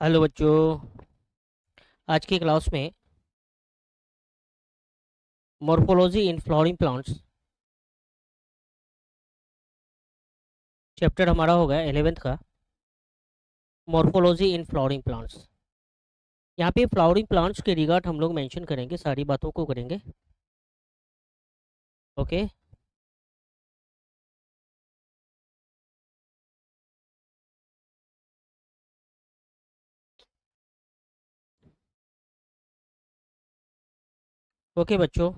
Hello बच्चों। आज की क्लास में morphology in flowering plants chapter हमारा होगा 11th का, मॉर्फोलॉजी इन फ्लावरिंग प्लांट्स। यहाँ पे फ्लावरिंग प्लांट्स के रिगार्ड हम लोग मेंशन करेंगे, सारी बातों को करेंगे। ओके। ओके बच्चों,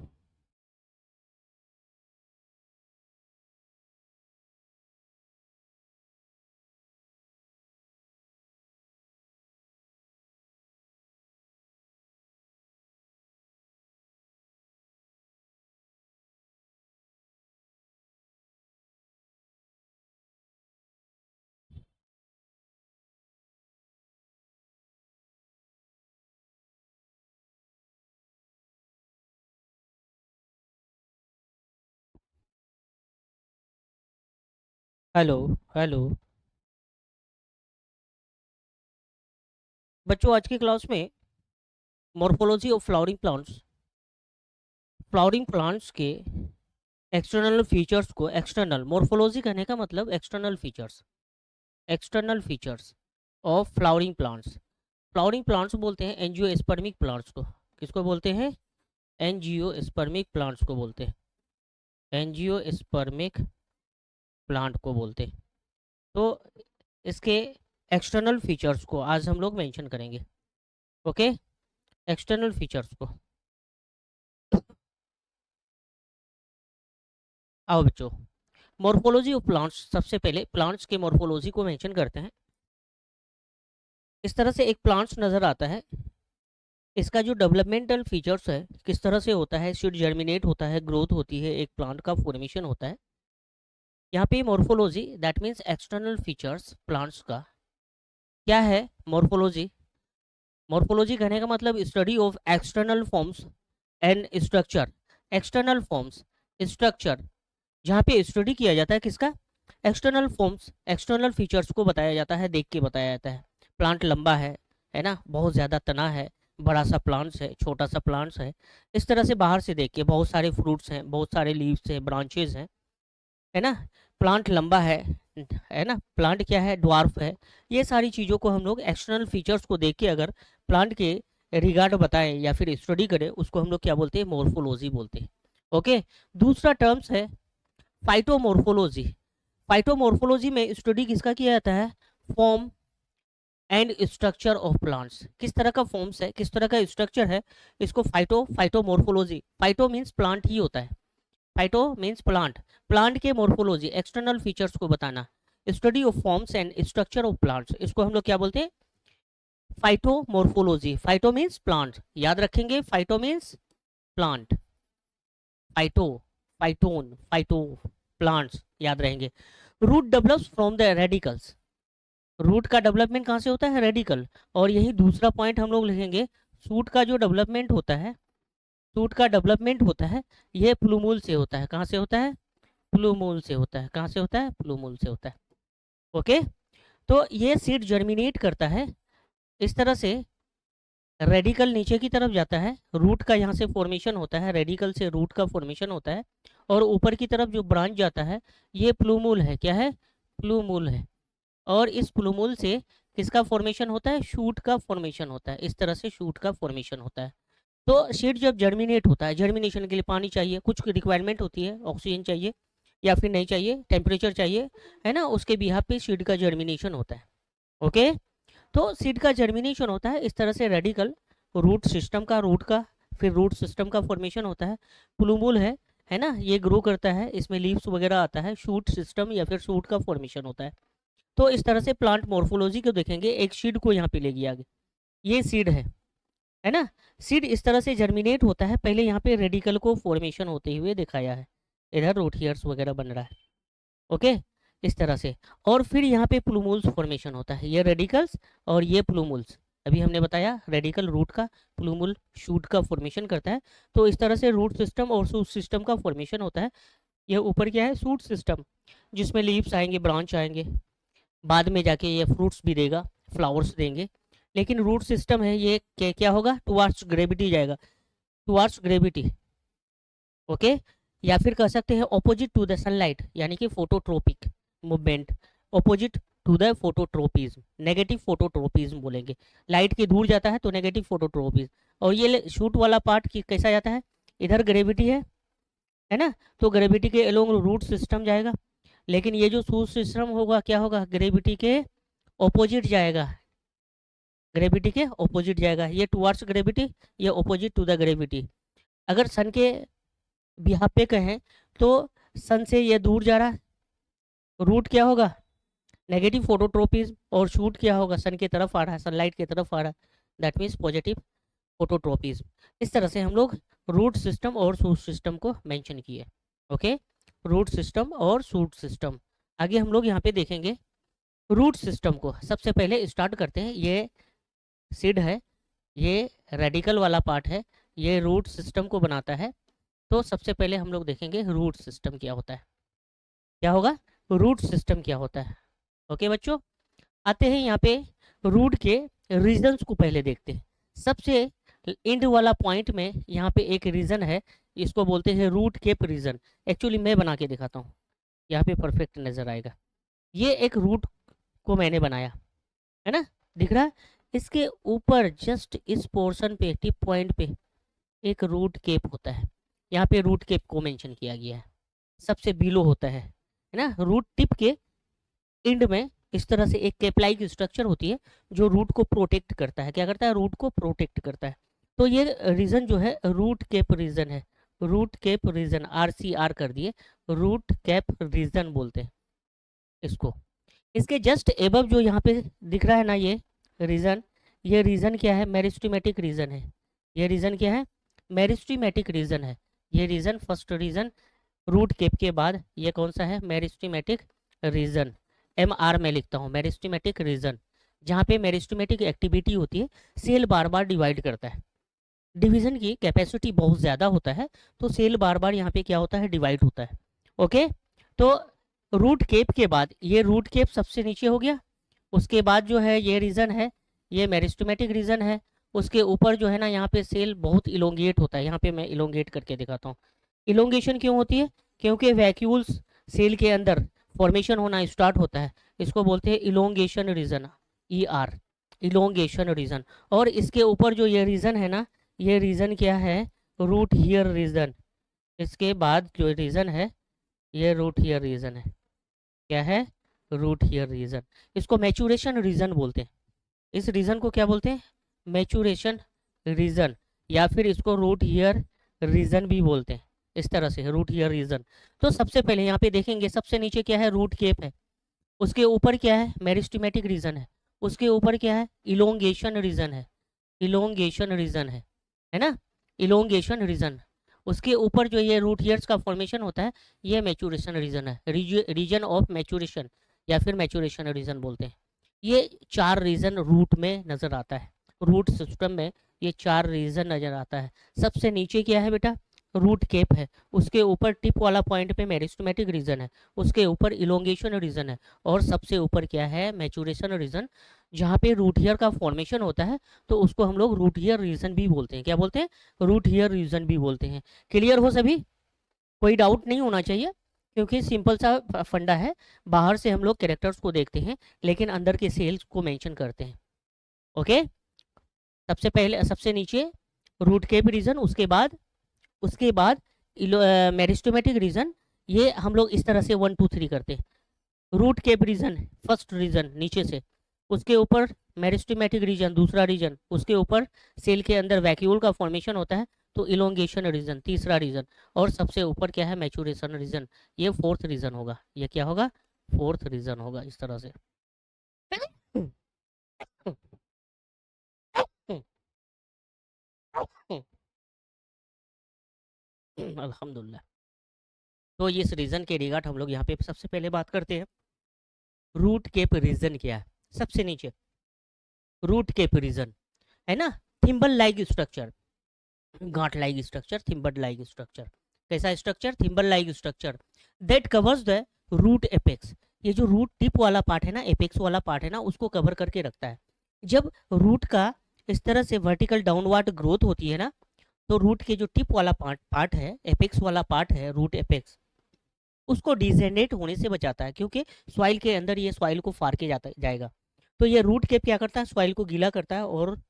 हेलो हेलो बच्चों, आज की क्लास में मॉर्फोलॉजी ऑफ फ्लावरिंग प्लांट्स के एक्सटर्नल फीचर्स को, एक्सटर्नल मॉर्फोलॉजी कहने का मतलब external features of flowering plants बोलते हैं एंजियोस्पर्मिक प्लांट्स को। किसको बोलते हैं? एंजियोस्पर्मिक प्लांट्स को बोलते हैं, एंजियोस्पर्मिक प्लांट को बोलते हैं। तो इसके एक्सटर्नल फीचर्स को आज हम लोग मेंशन करेंगे। ओके, एक्सटर्नल फीचर्स को। आओ बच्चों, मॉर्फोलॉजी ऑफ प्लांट्स, सबसे पहले प्लांट्स के मॉर्फोलॉजी को मेंशन करते हैं। इस तरह से एक प्लांट्स नज़र आता है। इसका जो डेवलपमेंटल फीचर्स है, किस तरह से होता है, सीड जर्मिनेट होता है, ग्रोथ होती है, एक प्लांट का फॉर्मेशन होता है। यहाँ पे morphology that means external features plants का क्या है? मॉर्फोलॉजी, मॉर्फोलॉजी कहने का मतलब study of external forms and structure. External forms, structure, जहाँ पे स्टडी किया जाता है किसका? एक्सटर्नल फॉर्म्स, एक्सटर्नल फीचर्स को बताया जाता है, देख के बताया जाता है। प्लांट लंबा है ना, बहुत ज़्यादा तना है, बड़ा सा प्लांट्स है, छोटा सा प्लांट्स है, इस तरह से बाहर से देख के बहुत सारे फ्रूट्स हैं, बहुत सारे लीव्स हैं, ब्रांचेज हैं, है ना। प्लांट लंबा है ना, प्लांट क्या है, ड्वार्फ है। ये सारी चीज़ों को हम लोग एक्सटर्नल फीचर्स को देख के अगर प्लांट के रिगार्ड बताएं या फिर स्टडी करें, उसको हम लोग क्या बोलते हैं? मॉर्फोलॉजी बोलते हैं। ओके। दूसरा टर्म्स है फाइटोमॉर्फोलॉजी। फाइटोमॉर्फोलॉजी में स्टडी किसका किया जाता है? Form and structure of plants. किस तरह का फॉर्म्स है, किस तरह का स्ट्रक्चर है, इसको फाइटोमॉर्फोलॉजी, फाइटो मीन्स प्लांट ही होता है, फाइटो मीन्स प्लांट, प्लांट के मॉर्फोलॉजी, एक्सटर्नल फीचर्स को बताना, study of forms and structure of plants, इसको हम लोग क्या बोलते हैं? फाइटोमॉर्फोलॉजी। फाइटो मीन्स प्लांट, याद रखेंगे, phyto means plant, phyto, phyton, phyto, plants याद रहेंगे। Root develops from the radicals. रूट का डेवलपमेंट कहाँ से होता है? रेडिकल। और यही दूसरा पॉइंट हम लोग लिखेंगे, सूट का जो डेवलपमेंट होता है, सूट का डेवलपमेंट होता है, ये प्लूमूल से होता है। कहाँ से होता है? प्लूमूल से होता है। कहाँ से होता है? प्लूमूल से होता है। ओके। तो ये सीड जर्मिनेट करता है इस तरह से, रेडिकल नीचे की तरफ जाता है, रूट का यहाँ से फॉर्मेशन होता है, रेडिकल से रूट का फॉर्मेशन होता है, और ऊपर की तरफ जो ब्रांच जाता है, ये प्लूमूल है। क्या है? प्लूमूल है। और इस प्लूमूल से किसका फॉर्मेशन होता है? शूट का फॉर्मेशन होता है। इस तरह से शूट का फॉर्मेशन होता है। तो सीड जब जर्मिनेट होता है, जर्मिनेशन के लिए पानी चाहिए, कुछ रिक्वायरमेंट होती है, ऑक्सीजन चाहिए या फिर नहीं चाहिए, टेम्परेचर चाहिए, है ना, उसके बिहाफ पे सीड का जर्मिनेशन होता है। ओके। तो सीड का जर्मिनेशन होता है इस तरह से, रेडिकल, रूट सिस्टम का, रूट का, फिर रूट सिस्टम का फॉर्मेशन होता है, प्लूमूल है ना, ये ग्रो करता है, इसमें लीव्स वगैरह आता है, शूट सिस्टम या फिर शूट का फॉर्मेशन होता है। तो इस तरह से प्लांट मॉर्फोलॉजी को देखेंगे। एक सीड को यहाँ पे ले गया आगे, ये सीड है ना। सीड इस तरह से जर्मिनेट होता है, पहले यहाँ पे रेडिकल को फॉर्मेशन होते हुए दिखाया है, इधर रूट हेयर्स वगैरह बन रहा है। ओके, इस तरह से। और फिर यहाँ पे प्लूमूल्स फॉर्मेशन होता है, ये रेडिकल्स और ये प्लूमूल्स, अभी हमने बताया रेडिकल रूट का, प्लूमूल शूट का फॉर्मेशन करता है। तो इस तरह से रूट सिस्टम और शूट सिस्टम का फॉर्मेशन होता है। ये ऊपर क्या है? शूट सिस्टम, जिसमें लीव्स आएंगे, ब्रांच आएंगे, बाद में जाके ये फ्रूट्स भी देगा, फ्लावर्स देंगे, लेकिन रूट सिस्टम है ये क्या होगा, टुवार्ड्स ग्रेविटी जाएगा, टुवार्ड्स ग्रेविटी। ओके, या फिर कह सकते हैं ऑपोजिट टू द सनलाइट, यानी कि phototropic movement, opposite to the phototropism, negative phototropism बोलेंगे। लाइट के दूर जाता है तो नेगेटिव फोटोट्रोपिज्म। और ये शूट वाला पार्ट कैसा जाता है, इधर ग्रेविटी है ना, तो ग्रेविटी के अलोंग रूट सिस्टम जाएगा। लेकिन ये जो शूट सिस्टम होगा क्या होगा, ग्रेविटी के ऑपोजिट जाएगा, ग्रेविटी के ऑपोजिट जाएगा। ये टुवार्ड्स ग्रेविटी, ये ऑपोजिट टू द ग्रेविटी। अगर सन के बिहाफ पे कहें तो सन से ये दूर जा रहा है, रूट क्या होगा, नेगेटिव फोटोट्रोपिज्म, और शूट क्या होगा, सन की तरफ आ रहा है, सनलाइट की तरफ आ रहा है, दैट मीन्स पॉजिटिव फोटोट्रोपिज्म। इस तरह से हम लोग रूट सिस्टम और शूट सिस्टम को मेंशन किए। ओके, रूट सिस्टम और शूट सिस्टम। आगे हम लोग यहाँ पे देखेंगे रूट सिस्टम को। सबसे पहले स्टार्ट करते हैं, ये सीड है, ये रेडिकल वाला पार्ट है, ये रूट सिस्टम को बनाता है। तो सबसे पहले हम लोग देखेंगे रूट सिस्टम क्या होता है, क्या होगा, रूट सिस्टम क्या होता है। ओके बच्चों, आते हैं यहाँ पे रूट के रीजन्स को पहले देखते हैं। सबसे एंड वाला पॉइंट में यहाँ पे एक रीजन है, इसको बोलते हैं रूट केप रीजन। एक्चुअली मैं बना के दिखाता हूँ, यहाँ पे परफेक्ट नज़र आएगा। ये एक रूट को मैंने बनाया है ना, दिख रहा है। इसके ऊपर जस्ट इस पोर्शन पे, टिप पॉइंट पे एक रूट केप होता है, यहाँ पे रूट केप को मेंशन किया गया है, सबसे बिलो होता है ना। रूट टिप के एंड में इस तरह से एक केप लाइक स्ट्रक्चर होती है जो रूट को प्रोटेक्ट करता है, क्या करता है, रूट को प्रोटेक्ट करता है। तो ये रीजन जो है रूट केप रीजन है, रूट केप रीजन, RCR कर दिए, रूट केप रीजन बोलते हैं इसको। इसके जस्ट एबव जो यहाँ पे दिख रहा है ना ये रीजन क्या है, मेरिस्टेमेटिक रीजन है। ये रीजन क्या है, मेरिस्टेमेटिक रीजन है। ये region first region root cap के बाद ये कौन सा है, मेरिस्टेमेटिक रीजन, MR में लिखता हूँ, मेरिस्टेमेटिक रीजन। जहाँ पे मेरिस्टेमेटिक एक्टिविटी होती है, सेल बार बार डिवाइड करता है, डिवीजन की कैपेसिटी बहुत ज़्यादा होता है, तो सेल बार बार यहाँ पे क्या होता है, डिवाइड होता है। ओके, तो रूट केप के बाद ये रूट केप सबसे नीचे हो गया, उसके बाद जो है ये रीजन है, ये मेरिस्टेमेटिक रीजन है। उसके ऊपर जो है ना यहाँ पे सेल बहुत इलोंगेट होता है, यहाँ पे मैं इलोंगेट करके दिखाता हूँ। इलोंगेशन क्यों होती है, क्योंकि वैक्यूल्स सेल के अंदर फॉर्मेशन होना स्टार्ट होता है, इसको बोलते हैं elongation region, ER, elongation region. और इसके ऊपर जो ये रीजन है ना, ये रीजन क्या है, रूट हियर रीजन। इसके बाद जो रीजन है ये रूट हियर रीजन है, क्या है, रूट हियर रीजन। इसको मैचुरेशन रीजन बोलते हैं, इस रीजन को क्या बोलते हैं, मैचुरेशन रीजन, या फिर इसको रूट हियर रीजन भी बोलते हैं, इस तरह से रूट हियर रीजन। तो सबसे पहले यहाँ पे देखेंगे, सबसे नीचे क्या है, रूट केप है, उसके ऊपर क्या है, मेरिस्टेमेटिक रीजन है, उसके ऊपर क्या है, इलोंगेशन रीजन है, इलोंगेशन रीजन है ना, इलोंगेशन रीजन। उसके ऊपर जो ये रूट ईयर्स का फॉर्मेशन होता है, ये मैचुरेशन रीजन है, रीजन ऑफ मैचुरेशन, या फिर मैचुरेशन रीजन बोलते हैं। ये 4 रीजन रूट में नज़र आता है, रूट सिस्टम में ये 4 रीजन नज़र आता है। सबसे नीचे क्या है बेटा, रूट केप है, उसके ऊपर टिप वाला पॉइंट पे मेरिस्टेमेटिक रीजन है, उसके ऊपर इलोंगेशन रीजन है, और सबसे ऊपर क्या है, मैचुरेशन रीजन, जहाँ पे रूट ईयर का फॉर्मेशन होता है, तो उसको हम लोग रूट ईयर रीजन भी बोलते हैं, क्या बोलते हैं, रूट ईयर रीजन भी बोलते हैं। क्लियर हो सभी, कोई डाउट नहीं होना चाहिए, क्योंकि सिंपल सा फंडा है। बाहर से हम लोग कैरेक्टर्स को देखते हैं, लेकिन अंदर के सेल्स को मेंशन करते हैं। ओके, सबसे पहले सबसे नीचे रूट केप रीजन, उसके बाद मेरिस्टेमेटिक रीजन। ये हम लोग इस तरह से 1 2 3 करते हैं, root cap region first region नीचे से, उसके ऊपर मेरिस्टेमेटिक रीजन दूसरा रीजन, उसके ऊपर सेल के अंदर वैक्यूल का फॉर्मेशन होता है, तो इलोंगेशन रीजन तीसरा रीजन, और सबसे ऊपर क्या है, मैचुरेशन रीजन, ये 4th रीजन होगा। ये क्या होगा, 4th रीजन होगा, इस तरह से। अल्हम्दुलिल्लाह। तो इस रीजन के रिगार्ड हम लोग यहाँ पे सबसे पहले बात करते हैं, रूट केप रीजन क्या है। सबसे नीचे रूट केप रीजन है ना, थिम्बल लाइक स्ट्रक्चर, गांठ like structure, thimble like structure. कैसा structure, thimble like structure that covers the root apex. ये जो रूट टिप वाला पार्ट है ना, एपेक्स वाला पार्ट है ना, उसको कवर करके रखता है। जब रूट का इस तरह से वर्टिकल डाउनवर्ड ग्रोथ होती है ना, तो रूट के जो टिप वाला पार्ट है, एपेक्स वाला पार्ट है, रूट एपेक्स, उसको डिजेनरेट होने से बचाता है, क्योंकि सॉइल के अंदर ये सॉइल को फाड़ के जाएगा। तो ये रूट केप क्या करता है, सॉइल को गीला करता है और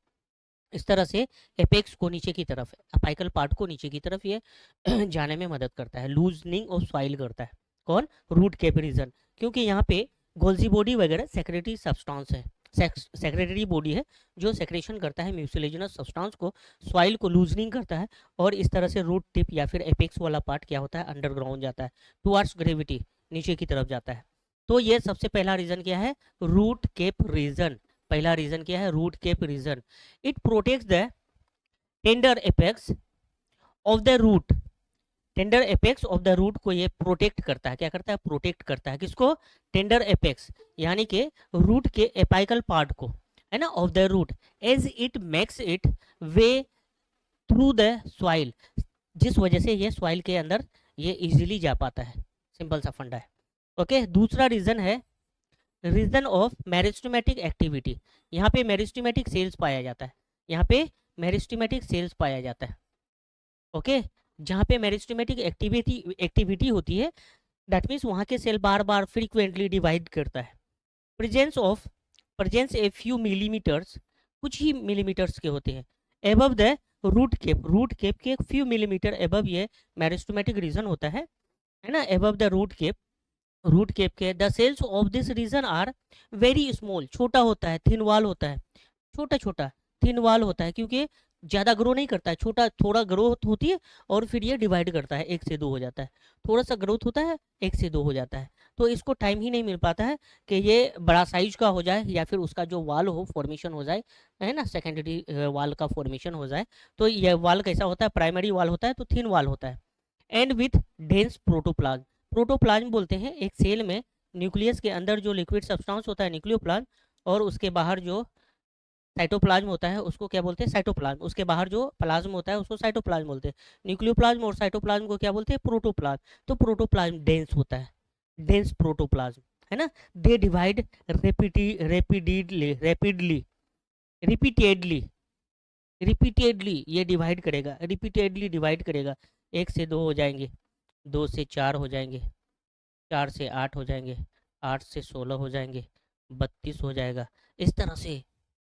इस तरह से एपेक्स को नीचे की तरफ, अपाइकल पार्ट को नीचे की तरफ ये जाने में मदद करता है, लूजनिंग ऑफ सॉइल करता है। कौन? Root cap region. क्योंकि यहाँ पे गोल्जी बॉडी वगैरह सेक्रेटरी सब्सटेंस है, सेक्रेटरी बॉडी है जो सेक्रेशन करता है म्यूसिलेजिनस सब्सटेंस को, सॉइल को लूजनिंग करता है, और इस तरह से रूट टिप या फिर एपेक्स वाला पार्ट क्या होता है, अंडरग्राउंड जाता है, टुवर्ड्स ग्रेविटी, नीचे की तरफ जाता है। तो ये सबसे पहला रीजन क्या है, रूट केप रीजन। पहला रीजन क्या है, root cap region. It protects the tender apex of the root. Tender apex of the root को ये प्रोटेक्ट करता है, क्या करता है, प्रोटेक्ट करता है। किसको? टेंडर एपेक्स, यानी कि रूट के एपाइकल पार्ट को, है ना, of the root, as it makes it way through the soil, जिस वजह से ये सॉइल के अंदर ये इजीली जा पाता है। सिंपल सा फंडा है। ओके, दूसरा रीजन है रीजन ऑफ मेरिस्टेमेटिक एक्टिविटी। यहाँ पे मेरिस्टेमेटिक सेल्स पाया जाता है, यहाँ पे मेरिस्टेमेटिक सेल्स पाया जाता है। ओके, जहाँ पे मेरिस्टेमेटिक एक्टिविटी होती है, दैट मीन्स वहाँ के सेल बार बार फ्रीक्वेंटली डिवाइड करता है। प्रेजेंस ए फ्यू मिलीमीटर्स, कुछ ही मिलीमीटर्स के होते हैं, एबव द रूट केप के फ्यू मिलीमीटर एबव ये मेरिस्टेमेटिक रीजन होता है ना, एबव द रूट केप के। The cells of this region are very small, छोटा होता है, थिन वाल होता है, छोटा छोटा थिन वाल होता है, क्योंकि ज़्यादा ग्रो नहीं करता है, छोटा थोड़ा ग्रोथ होती है और फिर ये डिवाइड करता है, 1 से 2 हो जाता है, थोड़ा सा ग्रोथ होता है, 1 से 2 हो जाता है। तो इसको टाइम ही नहीं मिल पाता है कि ये बड़ा साइज का हो जाए या फिर उसका जो वाल हो फॉर्मेशन हो जाए, है ना, सेकेंडरी वाल का फॉर्मेशन हो जाए। तो ये वाल कैसा होता है, प्राइमरी वाल होता है, तो थिन वाल होता है। And with dense protoplasm, protoplasm बोलते हैं एक सेल में न्यूक्लियस के अंदर जो लिक्विड सब्सटेंस होता है न्यूक्लियोप्लाज्म, और उसके बाहर जो साइटोप्लाज्म होता है उसको क्या बोलते हैं, साइटोप्लाज्म। उसके बाहर जो प्लाज्म होता है उसको साइटोप्लाज्म बोलते हैं। न्यूक्लियोप्लाज्म और साइटोप्लाज्म को क्या बोलते हैं, प्रोटोप्लाज्म। तो प्रोटोप्लाज्म डेंस होता है, डेंस प्रोटोप्लाज्म, है ना। They divide rapidly repeatedly, repeatedly ये डिवाइड करेगा, रिपीटेडली डिवाइड करेगा। 1 से 2 हो जाएंगे, 2 से 4 हो जाएंगे, 4 से 8 हो जाएंगे, 8 से 16 हो जाएंगे, 32 हो जाएगा। इस तरह से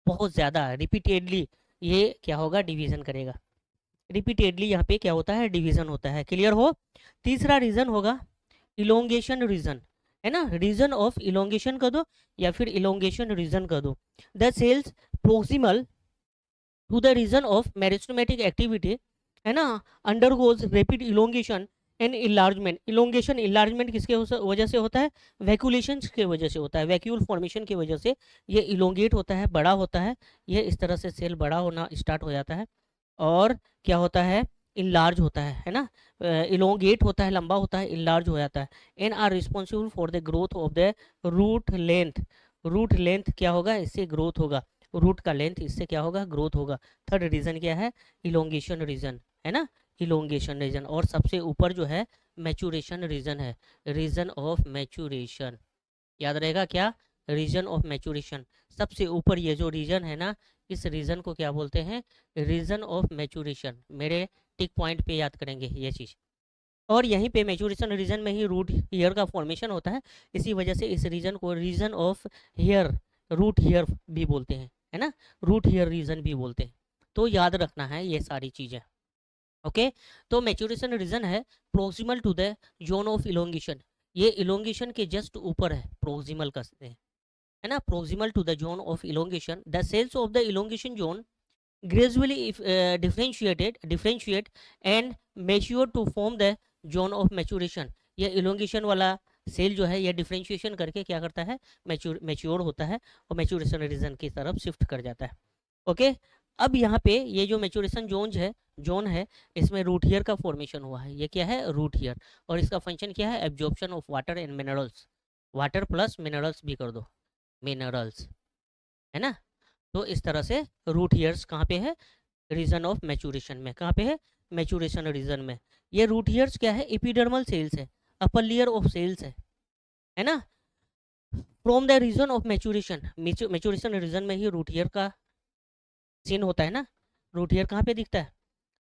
बहुत ज़्यादा रिपीटेडली ये क्या होगा, डिवीजन करेगा। रिपीटेडली यहाँ पे क्या होता है, डिवीजन होता है। क्लियर हो? तीसरा रीजन होगा इलोंगेशन रीजन, है ना, रीजन ऑफ इलोंगेशन कर दो या फिर इलोंगेशन रीजन कर दो। The cells proximal to the region of meristematic activity, है ना, undergoes rapid elongation and enlargement. Elongation enlargement किसके वजह से होता है, वैक्यूलेशन के वजह से होता है, वैक्यूल फॉर्मेशन की वजह से ये इलोंगेट होता है, बड़ा होता है। ये इस तरह से सेल बड़ा होना स्टार्ट हो जाता है और क्या होता है, इनलार्ज होता है ना, इलोंगेट होता है, लंबा होता है, इनलार्ज हो जाता है। And are responsible for the growth of the root length. Root length क्या होगा, इससे ग्रोथ होगा, रूट का लेंथ इससे क्या होगा, ग्रोथ होगा। थर्ड रीजन क्या है, इलोंगेशन रीजन, है ना, इलोंगेशन रीजन। और सबसे ऊपर जो है मैचुरेशन रीजन है, रीजन ऑफ मैचुरेशन। याद रहेगा क्या, रीजन ऑफ मैचुरेशन। सबसे ऊपर ये जो रीजन है ना, इस रीजन को क्या बोलते हैं, रीजन ऑफ मैचुरेशन। मेरे टिक पॉइंट पे याद करेंगे ये चीज़। और यहीं पे मैचुरेशन रीजन में ही रूट हेयर का फॉर्मेशन होता है, इसी वजह से इस रीजन को region of hair, root hair भी बोलते हैं, है ना, रूट हेयर रीजन भी बोलते हैं। तो याद रखना है ये सारी चीज़ें। ओके, तो मैचुरेशन रीजन है proximal to the zone of elongation. ये इलोंगेशन के जस्ट ऊपर है, प्रोक्सिमल कहते हैं, है ना, proximal to the zone of elongation. The cells of the elongation zone gradually if, differentiate and mature to form the zone of maturation। ये elongation वाला सेल जो है ये डिफ्रेंशिएशन करके क्या करता है, मैच्योर होता है और मैच्योरेशन रीजन की तरफ शिफ्ट कर जाता है। ओके, अब यहाँ पे ये जो मैच्योरेशन जोन है इसमें रूट हेयर का फॉर्मेशन हुआ है। ये क्या है, रूट हेयर, और इसका फंक्शन क्या है, absorption of water and minerals. Water plus minerals भी कर दो, मिनरल्स, है ना। तो इस तरह से रूट ईयर्स कहाँ पे है, रीजन ऑफ मैचुरेशन में। कहाँ पे है, मैचुरेशन रीजन में। ये रूट ईयर्स क्या है, एपिडर्मल सेल्स है, अपर लेयर ऑफ सेल्स है ना। From the region of maturation, maturation region में ही रूट ईयर का सीन होता है ना। रूट ईयर कहाँ पे दिखता है?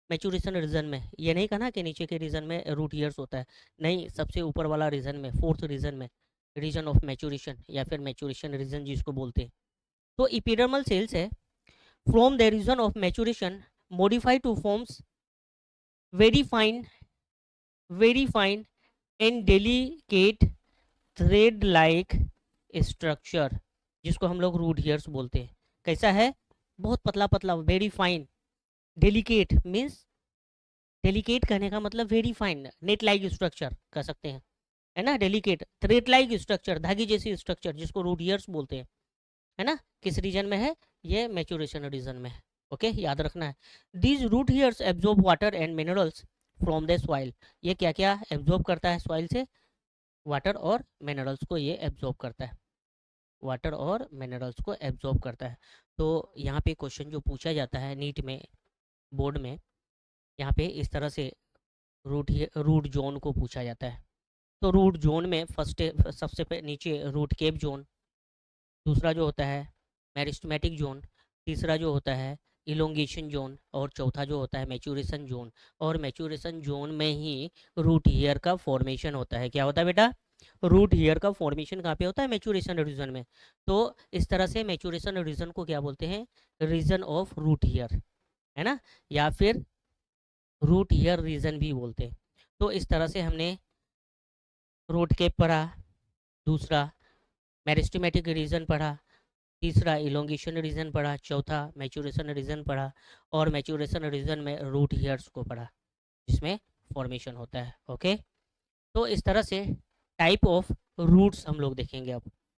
मैच्योरेशन रीजन में। ये नहीं कहा ना कि नीचे के रीजन में रूट ईयर्स होता है, नहीं, सबसे ऊपर वाला रीजन में, फोर्थ रीजन में, रीजन ऑफ मैच्योरेशन या फिर मैच्योरेशन रीजन जिसको बोलते हैं। तो इपिडर्मल सेल्स है from the region of maturation modify to forms very fine, very fine and delicate thread like structure, जिसको हम लोग रूट हेयर्स बोलते हैं। कैसा है? बहुत पतला पतला, very fine. Delicate means, delicate कहने का मतलब very fine, net like structure कह सकते हैं, है ना। डेलिकेट थ्रेड लाइक स्ट्रक्चर, धागे जैसी स्ट्रक्चर, जिसको रूट हेयर्स बोलते हैं, है ना। किस रीजन में है? ये मैच्योरेशन रीजन में है। ओके, याद रखना है। These root hairs absorb water and minerals from the soil. ये क्या क्या एब्जॉर्ब करता है सॉइल से? वाटर और मिनरल्स को ये एब्जॉर्ब करता है, वाटर और मिनरल्स को एब्जॉर्ब करता है। तो यहाँ पे क्वेश्चन जो पूछा जाता है नीट में, बोर्ड में, यहाँ पे इस तरह से रूट जोन को पूछा जाता है। तो रूट जोन में फर्स्ट, सबसे नीचे रूट केप जोन, दूसरा जो होता है मेरिस्टेमेटिक जोन, तीसरा जो होता है इलोंगेशन जोन, और चौथा जो होता है मैच्योरेशन जोन। और मैच्योरेशन जोन में ही रूट हेयर का फॉर्मेशन होता है। क्या होता है बेटा? रूट हेयर का फॉर्मेशन कहाँ पे होता है? मैच्योरेशन रीजन में। तो इस तरह से मैच्योरेशन रीजन को क्या बोलते हैं? रीजन ऑफ रूट हेयर, है ना, या फिर रूट हेयर रीजन भी बोलते हैं। तो इस तरह से हमने रूट केप पढ़ा, दूसरा मेरिस्टेमेटिक रीजन पढ़ा, तीसरा इलोंगेशन रीजन पढ़ा, चौथा मैच्योरेशन रीजन पढ़ा, और मैच्योरेशन रीजन में रूट हेयर्स को पढ़ा जिसमें फॉर्मेशन होता है। ओके, तो इस तरह से टाइप ऑफ रूट्स हम लोग देखेंगे अब।